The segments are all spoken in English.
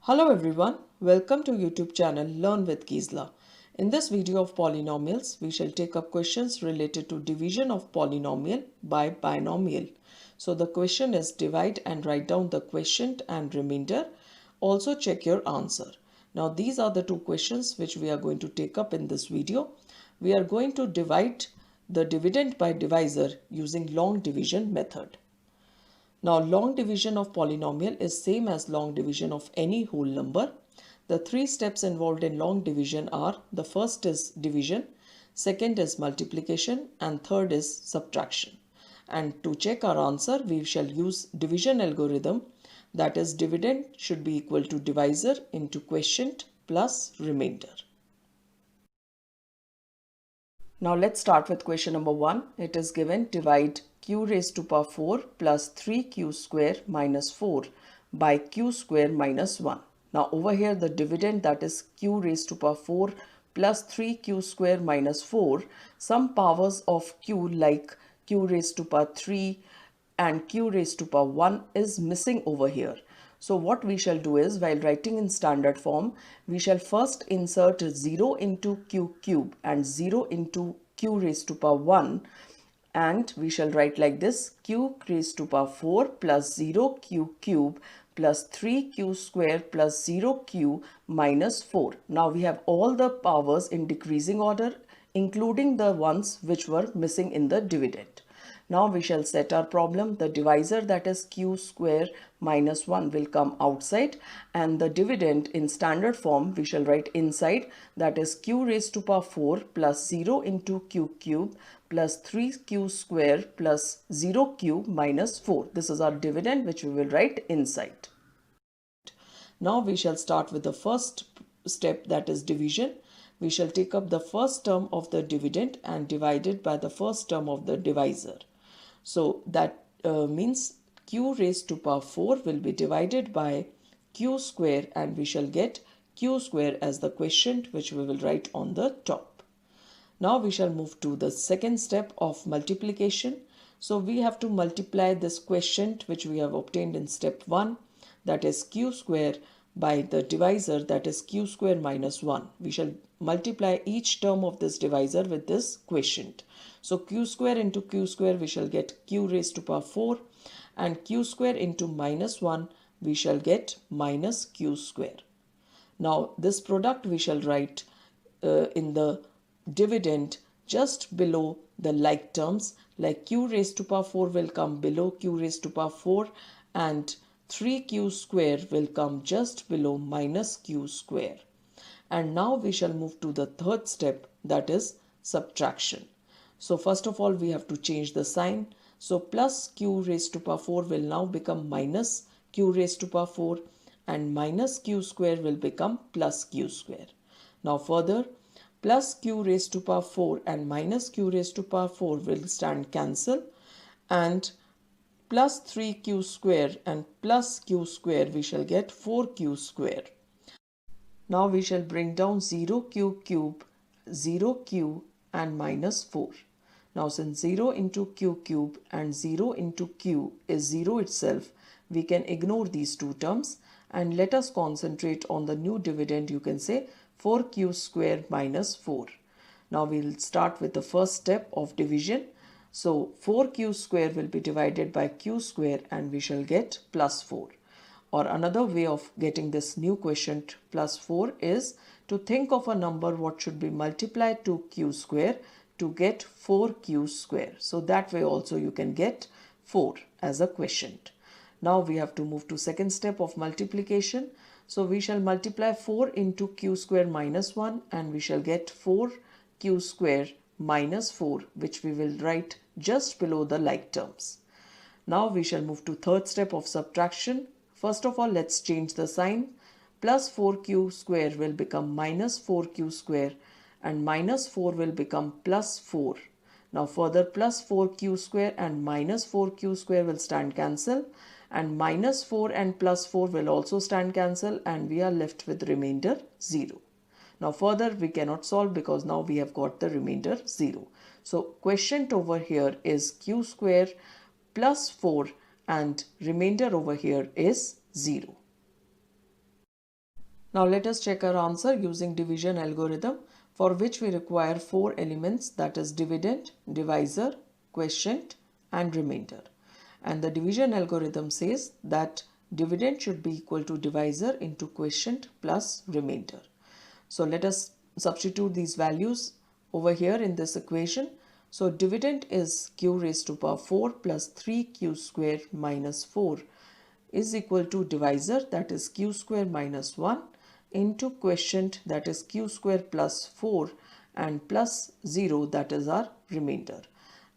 Hello everyone, welcome to YouTube channel Learn with Gisela. In this video of polynomials, we shall take up questions related to division of polynomial by binomial. So the question is divide and write down the quotient and remainder. Also check your answer. Now these are the two questions which we are going to take up in this video. We are going to divide the dividend by divisor using long division method. Now long division of polynomial is same as long division of any whole number. The three steps involved in long division are: the first is division, second is multiplication, and third is subtraction. And to check our answer, we shall use division algorithm, that is dividend should be equal to divisor into quotient plus remainder. Now let's start with question number 1. It is given divide q raised to power 4 plus 3q square minus 4 by q square minus 1. Now over here the dividend, that is q raised to power 4 plus 3q square minus 4, some powers of q like q raised to power 3 and q raised to power 1 is missing over here. So what we shall do is, while writing in standard form, we shall first insert 0 into q cube and 0 into q raised to power 1, and we shall write like this: q raised to power 4 plus 0q cube plus 3q square plus 0q minus 4. Now we have all the powers in decreasing order, including the ones which were missing in the dividend. Now we shall set our problem. The divisor, that is q square minus 1, will come outside, and the dividend in standard form we shall write inside, that is q raised to power 4 plus 0 into q cube plus 3q square plus 0q minus 4. This is our dividend which we will write inside. Now we shall start with the first step, that is division. We shall take up the first term of the dividend and divide it by the first term of the divisor. So that means q raised to power 4 will be divided by q square, and we shall get q square as the quotient which we will write on the top. Now we shall move to the second step of multiplication. So we have to multiply this quotient which we have obtained in step 1, that is q square, by the divisor, that is q square minus 1. We shall multiply each term of this divisor with this quotient. So q square into q square we shall get q raised to power 4, and q square into minus 1 we shall get minus q square. Now this product we shall write in the dividend just below the like terms, like q raised to power 4 will come below q raised to power 4, and 3q square will come just below minus q square. And now we shall move to the third step, that is subtraction. So first of all we have to change the sign. So plus q raised to power 4 will now become minus q raised to power 4, and minus q square will become plus q square. Now further, plus q raised to power 4 and minus q raised to power 4 will stand cancel, and plus 3q square and plus q square we shall get 4q square. Now we shall bring down 0q cube, 0q and minus 4. Now since 0 into q cube and 0 into q is 0 itself, we can ignore these two terms and let us concentrate on the new dividend. You can say 4q square minus 4. Now we will start with the first step of division. So 4q square will be divided by q square and we shall get plus 4. Or another way of getting this new quotient plus 4 is to think of a number what should be multiplied to q square to get 4q square. So that way also you can get 4 as a quotient. Now we have to move to second step of multiplication. So we shall multiply 4 into q square minus 1 and we shall get 4q square minus 4, which we will write just below the like terms. Now we shall move to third step of subtraction. First of all, let's change the sign. Plus 4q square will become minus 4q square, and minus 4 will become plus 4. Now further, plus 4q square and minus 4q square will stand cancel, and minus 4 and plus 4 will also stand cancel, and we are left with remainder 0. Now further we cannot solve because now we have got the remainder 0. So quotient over here is q square plus 4 and remainder over here is 0. Now let us check our answer using division algorithm, for which we require 4 elements, that is dividend, divisor, quotient and remainder. And the division algorithm says that dividend should be equal to divisor into quotient plus remainder. So let us substitute these values over here in this equation. So dividend is q raised to power 4 plus 3q square minus 4 is equal to divisor, that is q square minus 1, into quotient, that is q square plus 4, and plus 0, that is our remainder.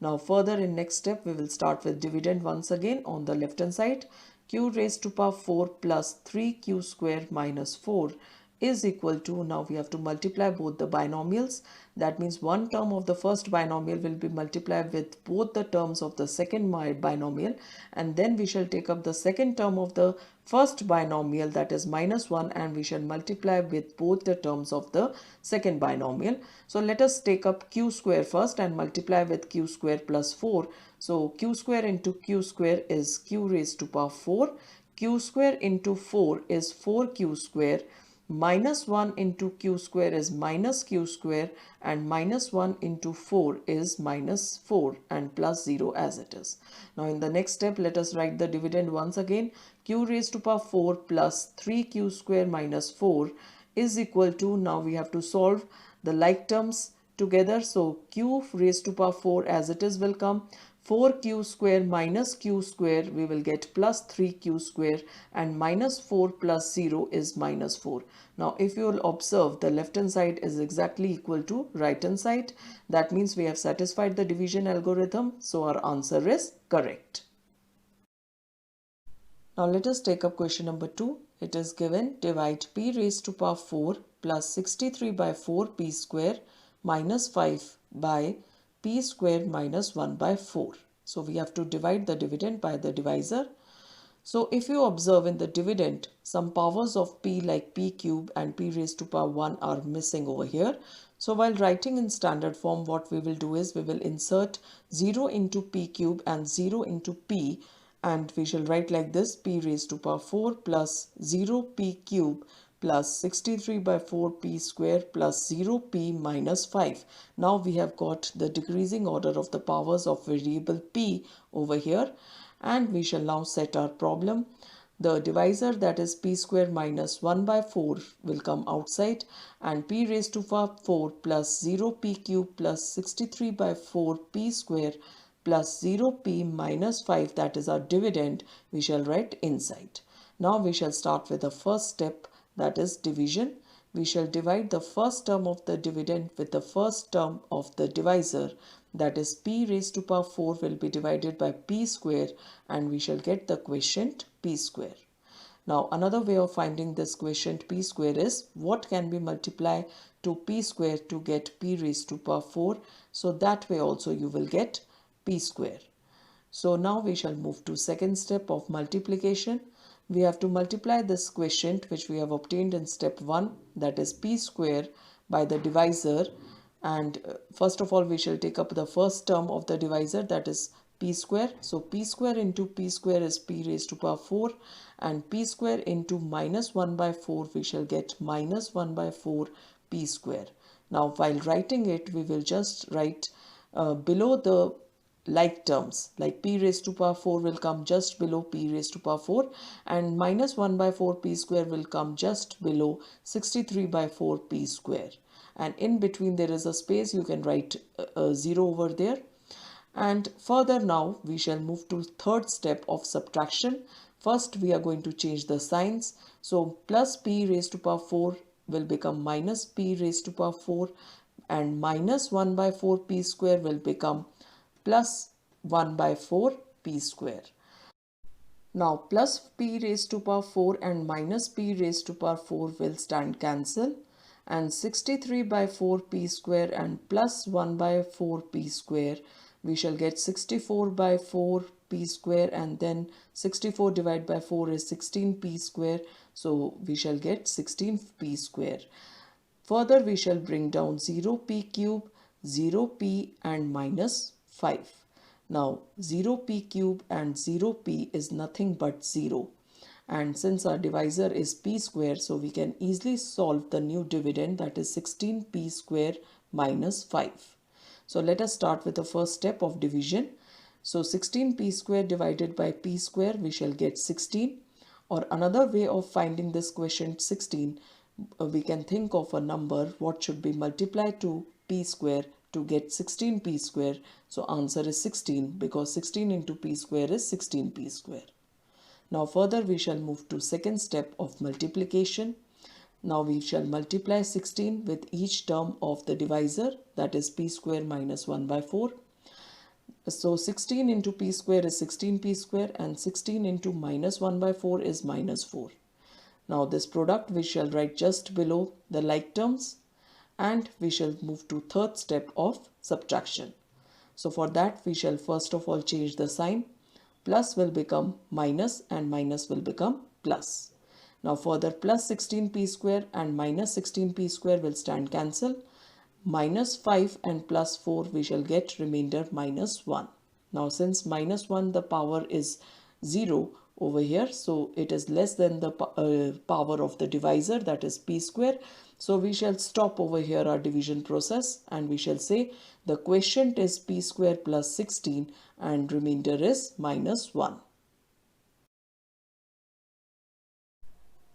Now further in next step we will start with dividend once again on the left hand side. Q raised to power 4 plus 3q square minus 4 is equal to, now we have to multiply both the binomials. That means one term of the first binomial will be multiplied with both the terms of the second binomial, and then we shall take up the second term of the first binomial, that is minus 1, and we shall multiply with both the terms of the second binomial. So let us take up q square first and multiply with q square plus 4. So q square into q square is q raised to power 4. Q square into 4 is 4q square. Minus 1 into q square is minus q square, and minus 1 into 4 is minus 4, and plus 0 as it is. Now in the next step let us write the dividend once again. Q raised to power 4 plus 3q square minus 4 is equal to, now we have to solve the like terms together. So q raised to power 4 as it is will come. 4q square minus q square, we will get plus 3q square, and minus 4 plus 0 is minus 4. Now if you will observe, the left hand side is exactly equal to right hand side. That means we have satisfied the division algorithm. So our answer is correct. Now let us take up question number 2. It is given divide p raised to power 4 plus 63 by 4 p square minus 5 by p square minus 1 by 4. So we have to divide the dividend by the divisor. So if you observe in the dividend, some powers of p like p cube and p raised to power 1 are missing over here. So while writing in standard form, what we will do is we will insert 0 into p cube and 0 into p, and we shall write like this: p raised to power 4 plus 0p cube plus 63 by 4p square plus 0p minus 5. Now we have got the decreasing order of the powers of variable p over here, and we shall now set our problem. The divisor, that is p square minus 1 by 4, will come outside, and p raised to power 4 plus 0p cube plus 63 by 4p square plus 0p minus 5, that is our dividend, we shall write inside. Now we shall start with the first step, that is division. We shall divide the first term of the dividend with the first term of the divisor, that is p raised to power 4 will be divided by p square, and we shall get the quotient p square. Now another way of finding this quotient p square is what can be multiplied to p square to get p raised to power 4. So that way also you will get p square. So now we shall move to second step of multiplication. We have to multiply this quotient which we have obtained in step 1, that is p square, by the divisor. And first of all we shall take up the first term of the divisor, that is p square. So p square into p square is p raised to power 4, and p square into minus 1 by 4 we shall get minus 1 by 4 p square. Now while writing it, we will just write below the like terms, like p raised to power 4 will come just below p raised to power 4, and minus 1 by 4 p square will come just below 63 by 4 p square, and in between there is a space, you can write a 0 over there. And further now we shall move to third step of subtraction. First we are going to change the signs. So plus p raised to power 4 will become minus p raised to power 4, and minus 1 by 4 p square will become plus 1 by 4 p square. Now plus p raised to power 4 and minus p raised to power 4 will stand cancel, and 63 by 4 p square and plus 1 by 4 p square, we shall get 64 by 4 p square, and then 64 divided by 4 is 16 p square, so we shall get 16 p square. Further we shall bring down 0p cube, 0p and minus 5. Now 0p cube and 0p is nothing but 0, And since our divisor is p square, so we can easily solve the new dividend, that is 16p square minus 5. So let us start with the first step of division. So 16p square divided by p square, we shall get 16. Or another way of finding this quotient 16, we can think of a number what should be multiplied to p square to get 16p square. So answer is 16 because 16 into p square is 16p square. Now further we shall move to second step of multiplication. Now we shall multiply 16 with each term of the divisor, that is p square minus 1 by 4. So 16 into p square is 16p square and 16 into minus 1 by 4 is minus 4. Now this product we shall write just below the like terms and we shall move to third step of subtraction. So for that we shall first of all change the sign. Plus will become minus and minus will become plus. Now further plus 16p square and minus 16p square will stand cancel. Minus 5 and plus 4 we shall get remainder minus 1. Now since minus 1 the power is 0 over here, so it is less than the power of the divisor, that is p square. So we shall stop over here our division process and we shall say the quotient is p square plus 16 and remainder is minus 1.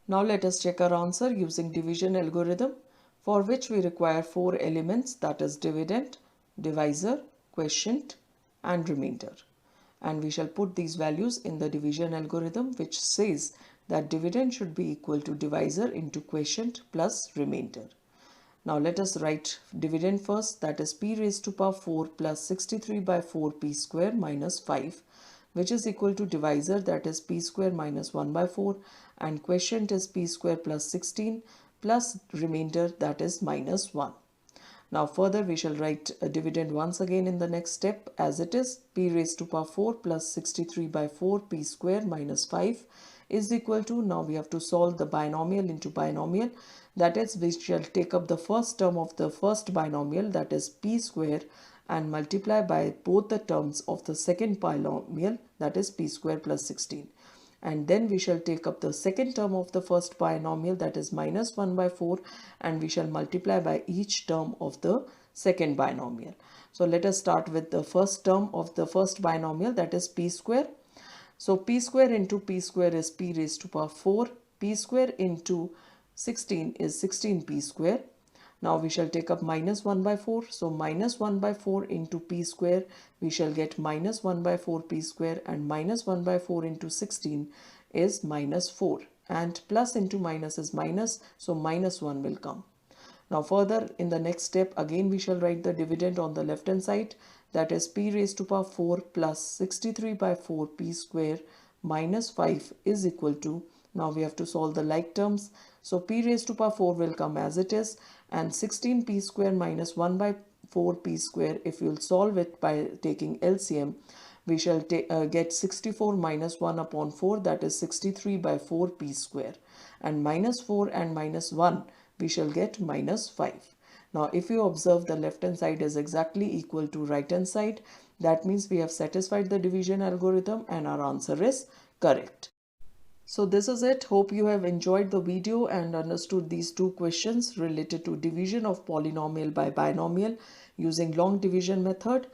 Now let us check our answer using division algorithm, for which we require 4 elements, that is dividend, divisor, quotient and remainder. And we shall put these values in the division algorithm, which says that dividend should be equal to divisor into quotient plus remainder. Now let us write dividend first, that is p raised to power 4 plus 63 by 4 p square minus 5, which is equal to divisor, that is p square minus 1 by 4, and quotient is p square plus 16 plus remainder, that is minus 1. Now further we shall write a dividend once again in the next step as it is p raised to power 4 plus 63 by 4 p square minus 5 is equal to, now we have to solve the binomial into binomial, that is we shall take up the first term of the first binomial, that is p square, and multiply by both the terms of the second binomial, that is p square plus 16. And then we shall take up the second term of the first binomial, that is minus 1 by 4, and we shall multiply by each term of the second binomial. So let us start with the first term of the first binomial, that is p square. So p square into p square is p raised to power 4, p square into 16 is 16p square. Now we shall take up minus 1 by 4. So minus 1 by 4 into p square, we shall get minus 1 by 4 p square, and minus 1 by 4 into 16 is minus 4. And plus into minus is minus, so minus 1 will come. Now further in the next step again we shall write the dividend on the left hand side, that is p raised to power 4 plus 63 by 4 p square minus 5 is equal to, now we have to solve the like terms. So p raised to power 4 will come as it is, and 16p square minus 1 by 4p square, if you will solve it by taking LCM, we shall get 64 minus 1 upon 4, that is 63 by 4p square, and minus 4 and minus 1 we shall get minus 5. Now if you observe, the left hand side is exactly equal to right hand side, that means we have satisfied the division algorithm and our answer is correct. So this is it. Hope you have enjoyed the video and understood these two questions related to division of polynomial by binomial using long division method.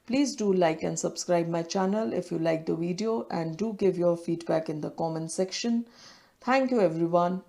Please do like and subscribe my channel if you like the video, and do give your feedback in the comment section. Thank you everyone.